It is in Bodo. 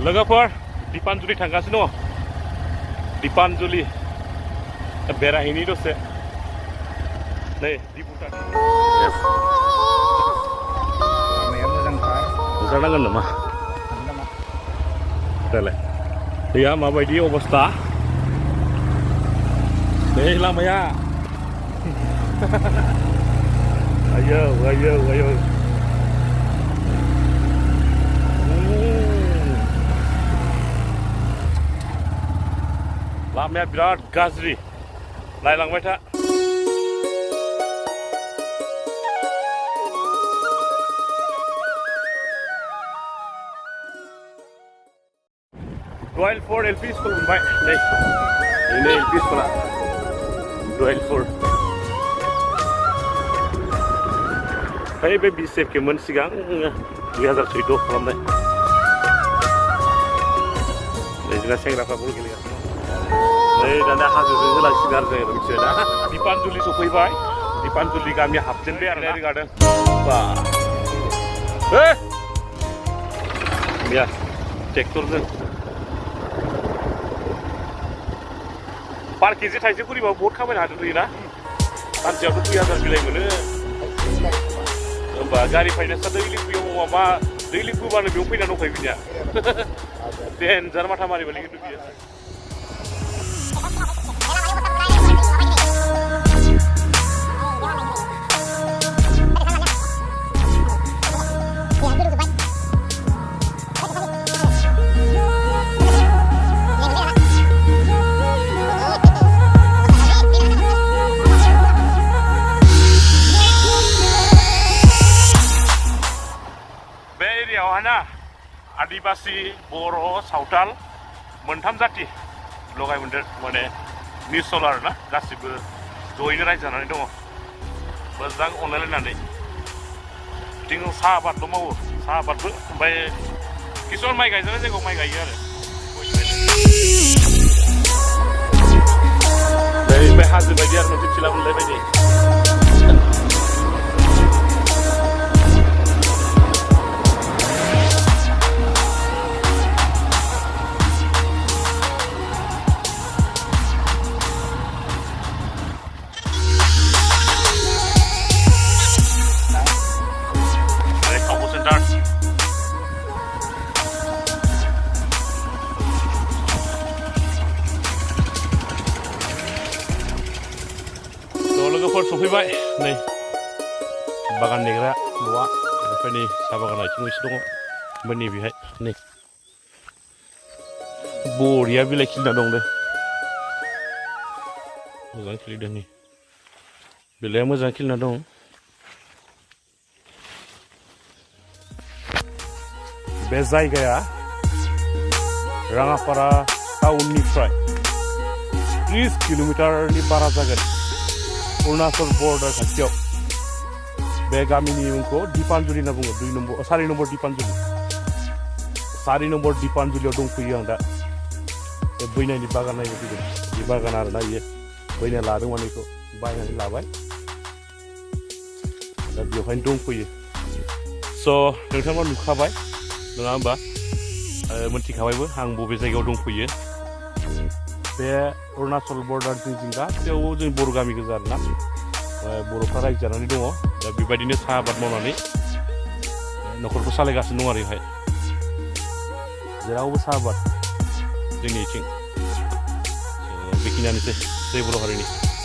लोगोफोर दिपानजुलि थांगासिनो दङ दिपानजुलि बेरायहैनि दसे नै दिपुटा ओंखारनांगोन नामा देलाय दैया माबायदि अबस्था नै लामाया ayo लामाया बिराद गाज्रि नायलांबाय था Royalford LP School मोनबाय नै बेनो LP स्कुला Royalford ओमफ्राय बे BCF सिगां 2014 खालामनाय नै जोंना सेंग्राफ्रा बल गेलेगासिनो नै दाना हाजोजों होलांसिगोन आरो जोङो मिथिबाय ना दिपानजुलि सफैबाय दिपानजुलि गामिया हाबजेनबाय आरो गार्डेन बा गैया ट्रेक्टरजों पार केजि थाइसे खरिबा बहुत खामायनो हादों ना सानसेयावथ' 2000 बिलाइ मोनो होमबा गारि फाइनान्सआ दैलि फैयाव माबा दैलि फैबानो बेयाव फैना दंखायो बिनिया देनजार माथा मारिबाय खिन्थु बियो आदिबासी बर' सावताल मोनथाम जाति लगाय मोनदेर माने मिसल आरो ना गासिबो जयैनो रायजो जानानै दङ मोजां अनलायलायनानै बिथिं साहा आबादल' मावो साहा आबादबो ओमफ्राय किसुमान माइ गायजानाय जायगायाव माइ गायो आरो ओमफ्राय हाजो बायदि आरो मोनसे थिला मोनलाय बायदि लोगोफोर सफैबाय नै बागान नेग्रा न'आ ओमफ्राय नै साहा बागान आथिं एसे दङ ओमफ्राय नैबेहाय नै बरिया बिलाइ खिलिना दं दे मोजां खिलिदों नै बिलाइया मोजां खिलिना दं बे जायगाया राङापारा टाउननिफ्राय 30 किल'मिटारनि बारा जागोन Arunachal border खाथियाव बे गामिनि मुंखौ दिपानजुलि होनना बुङो 4 नम्बर दिपानजुलि 4 नम्बर दिपानजुलियाव दंफैयो आं दा बे बैनायनि बागान नायनो फैदों बे बागान आरोना इयो बैनाय लादों माने बेखौ बायनानै लाबाय दा बेवहायनो दंफैयो स' नोंथाङा नुखाबाय नङा होमबा मोनथिखाबायबो आं बबे जायगायाव दंफैयो बे Arunachal border जों गासैयाव जों बर' गामि गोजा आरोना बर'फ्रा रायजो जानानै दङ दा बेबायदिनो साहा आबाद मावनानै न'खरखौ सालायगासिनो दं आरो बेवहाय जेरावबो साहा आबाद जोंनिथिं बेखिनियानोसै जय बर' हारिनि